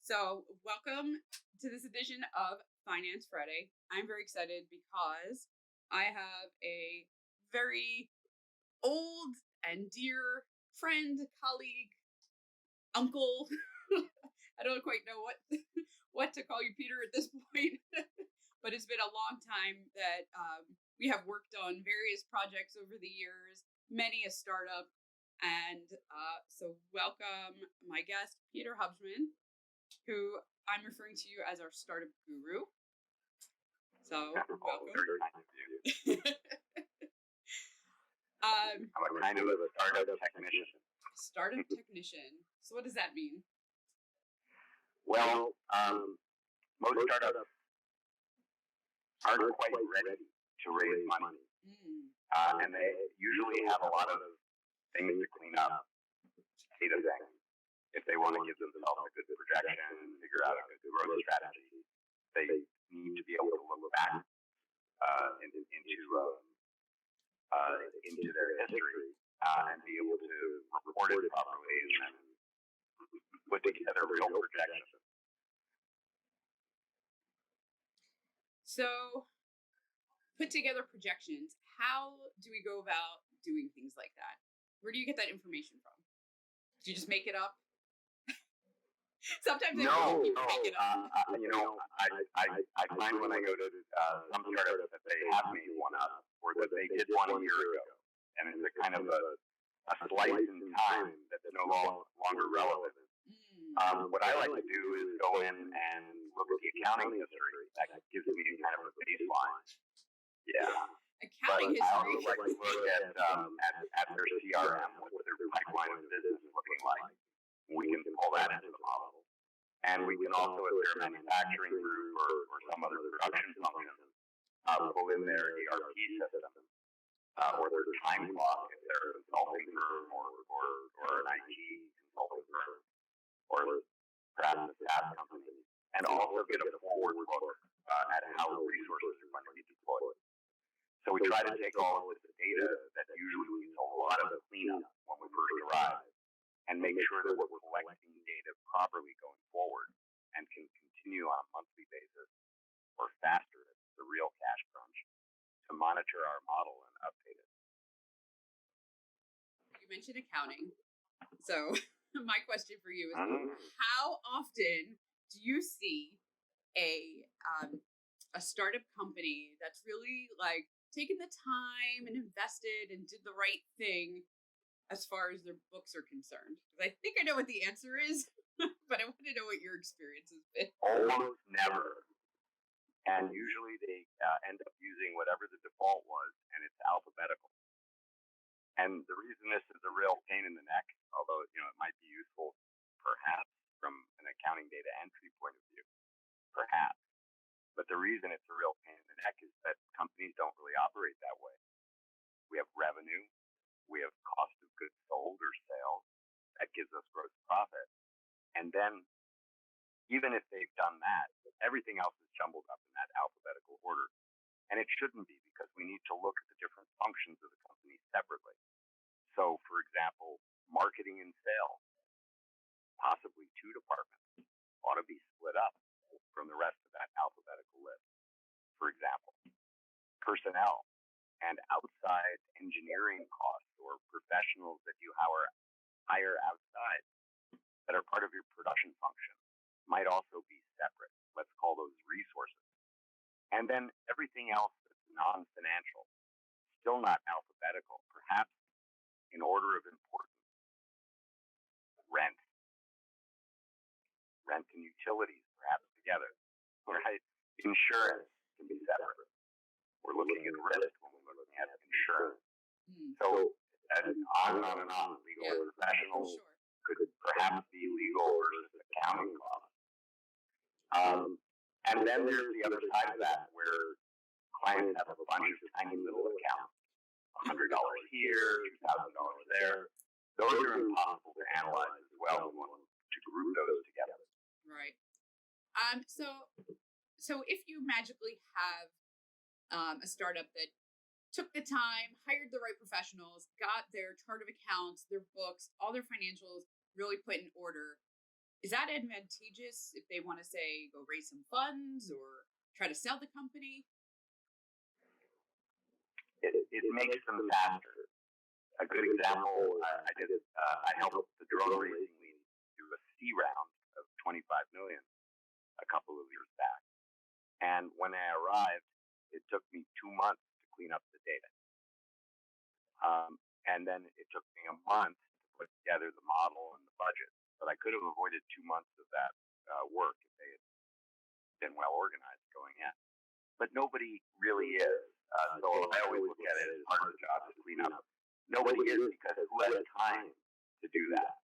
So, welcome to this edition of Finance Friday. I'm very excited because I have a very old and dear friend, colleague, uncle. I don't quite know what to call you, Peter, at this point, but it's been a long time that we have worked on various projects over the years, many a startup. And so welcome my guest, Peter Hubshman, who I'm referring to you as our startup guru. So welcome. Very kind of you. I'm kind of a startup technician. Startup technician. So what does that mean? Well, most startups aren't quite ready to raise money. And they usually have a lot of things to clean up, data things, if they want to give themselves a good projection, figure out a good growth strategy. They need to be able to look back into their history and be able to report it properly and put together real projections. So, put together projections. How do we go about doing things like that? Where do you get that information from? Do you just make it up? Sometimes no, people make it up. I find when I go to some startups that they have made one up, or that they did one a year ago, and it's a kind of a slice in time that's no longer relevant. What I like to do is go in and look at the accounting history. That gives me kind of a baseline. Yeah. Accounting history. I also like to look at their CRM, what their pipeline of business is looking like. We can pull that into the model. And we can also, if they're a manufacturing group or some other production function, pull in their ERP system or their time clock if they're a consulting firm or an IT consulting firm or perhaps a SaaS company. And also get a forward look at how resources are going to be deployed. So we try to take all of this data that usually needs a lot of cleanup when we first arrive and make sure that we're collecting data properly going forward and can continue on a monthly basis or faster, the real cash crunch, to monitor our model and update it. You mentioned accounting. So my question for you is, how often do you see a startup company that's really like taken the time and invested and did the right thing as far as their books are concerned? Because I think I know what the answer is, but I want to know what your experience has been. Almost never. And usually they end up using whatever the default was, and it's alphabetical. And the reason this is a real pain in the neck, although it might be useful perhaps from an accounting data entry point of view, perhaps. But the reason it's a real pain in the neck is that companies don't really operate that way. We have revenue. We have cost of goods sold or sales. That gives us gross profit. And then, even if they've done that, everything else is jumbled up in that alphabetical order. And it shouldn't be, because we need to look at the different functions of the company separately. So, for example, marketing and sales, possibly two departments, ought to be split up from the rest of that alphabetical list. For example, personnel and outside engineering costs or professionals that you hire outside that are part of your production function might also be separate. Let's call those resources. And then everything else that's non-financial, still not alphabetical, perhaps in order of importance. Rent and utilities, perhaps together, right? Insurance can be separate. We're looking at risk when we're looking at insurance. So, and on and on. Legal and professional could perhaps be legal versus accounting costs. And then there's the other side of that, where clients have a bunch of tiny little accounts. $100 here, $2,000 there. Those are impossible to analyze as well. We want to group those together. Right. So if you magically have a startup that took the time, hired the right professionals, got their chart of accounts, their books, all their financials really put in order, is that advantageous if they want to say go raise some funds or try to sell the company? It makes them faster. A good example, I helped the drone racing league do a C round of 25 million a couple of years back. And when I arrived, it took me 2 months to clean up the data. And then it took me a month to put together the model and the budget. But I could have avoided 2 months of that work if they had been well organized going in. But nobody really is. So I always look at it as part of the job to clean up. Nobody is, because who has time to do that?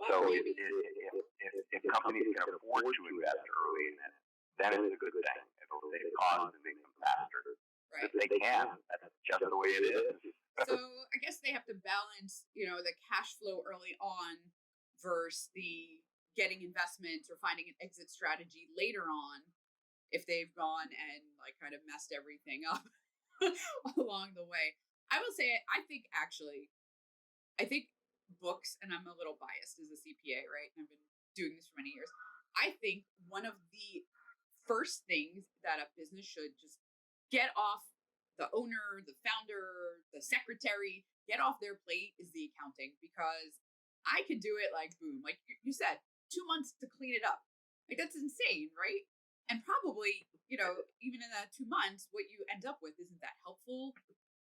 So if companies can afford to invest early in it, then it's a good thing. It'll save costs and make them faster. Right. If they can, that's just the way it is. So I guess they have to balance, the cash flow early on versus the getting investments or finding an exit strategy later on if they've gone and kind of messed everything up along the way. I will say, I think books, and I'm a little biased as a CPA, right? I've been doing this for many years. I think one of the first things that a business should just get off the owner, the founder, the secretary, get off their plate is the accounting, because I could do it boom, like you said, 2 months to clean it up. That's insane, right? And probably, even in that 2 months, what you end up with isn't that helpful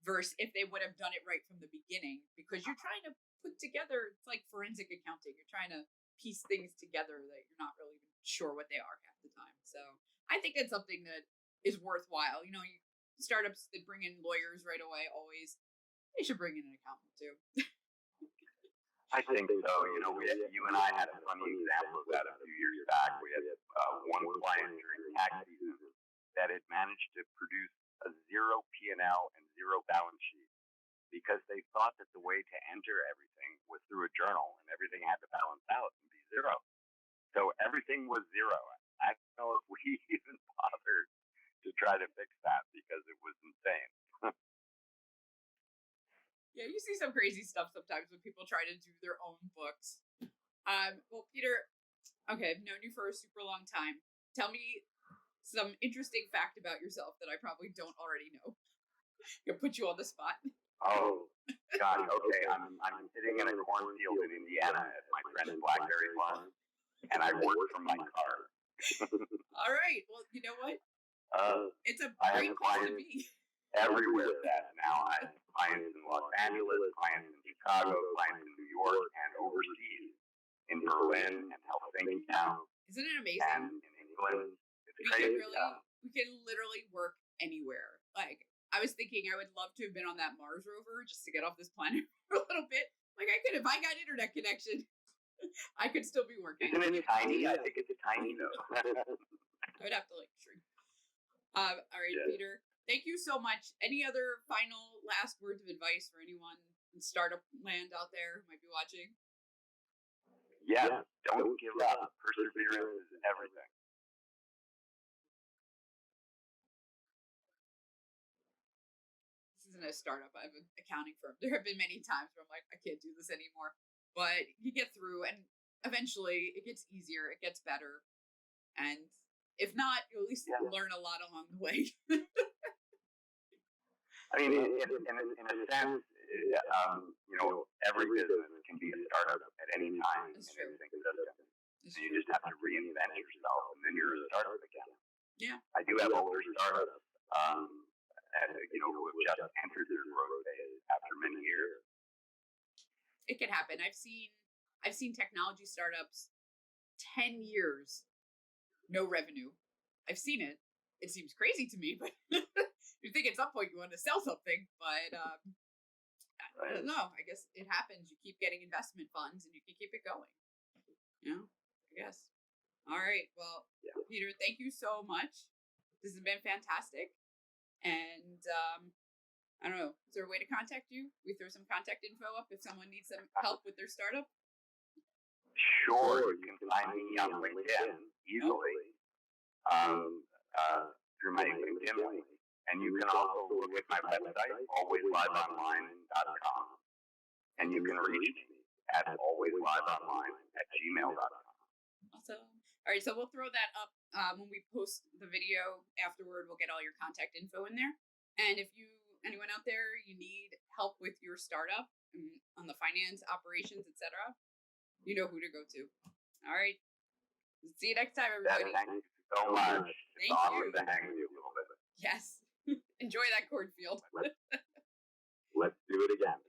versus if they would have done it right from the beginning, because you're trying to put together, it's like forensic accounting. You're trying to piece things together that you're not really even sure what they are half the time. So I think that's something that is worthwhile. Startups that bring in lawyers right away, always, they should bring in an accountant too. I think so. You and I had a funny example of that a few years back. We had one client during tax season that had managed to produce a zero P&L and zero balance sheet because they thought that the way to enter everything was through a journal and everything had to balance out and be zero. So everything was zero. I don't know if we even bothered to try to fix that because it was insane. Yeah, you see some crazy stuff sometimes when people try to do their own books. Well, Peter, okay, I've known you for a super long time. Tell me some interesting fact about yourself that I probably don't already know. I'm gonna put you on the spot. Oh, God. Okay, I'm sitting in a cornfield in Indiana at my friend's blackberry farm, and I work from my car. All right. Well, you know what? It's a great place to be. Everywhere that now. I have clients in Los Angeles, clients in Chicago, clients in New York, and overseas in Berlin and Helsinki now. Isn't it amazing? And in England. We can literally work anywhere. I was thinking I would love to have been on that Mars rover just to get off this planet for a little bit. If I got internet connection, I could still be working. Isn't it tiny? I think it's tiny though. I would have to shrink. All right, yeah. Peter, thank you so much. Any other final last words of advice for anyone in startup land out there who might be watching? Yeah, don't give up. Perseverance is everything. This isn't a startup. I have an accounting firm. There have been many times where I'm like, I can't do this anymore. But you get through, and eventually it gets easier. It gets better. And if not, you at least learn a lot along the way. I mean, in a sense, every business can be a startup at any time. That's true. So you just have to reinvent yourself, and then you're a startup again. Yeah. I do have older startups, who have just entered their growth phase after many years. It can happen. I've seen technology startups 10 years, no revenue. I've seen it. It seems crazy to me, but you think at some point you want to sell something, but I don't know. I guess it happens. You keep getting investment funds and you can keep it going. I guess. All right. Well, Peter, thank you so much. This has been fantastic. And I don't know. Is there a way to contact you? We throw some contact info up if someone needs some help with their startup. Sure. You can find me on LinkedIn easily through my LinkedIn link. And you can also look at my website, alwaysliveonline.com. And you can reach me at alwaysliveonline@gmail.com. Awesome. All right, so we'll throw that up when we post the video afterward. We'll get all your contact info in there. And if anyone out there, you need help with your startup on the finance, operations, etc., you know who to go to. All right. See you next time, everybody. Thank you so much. It's awesome to hang with you a little bit. Yes. Enjoy that cornfield. Let's do it again.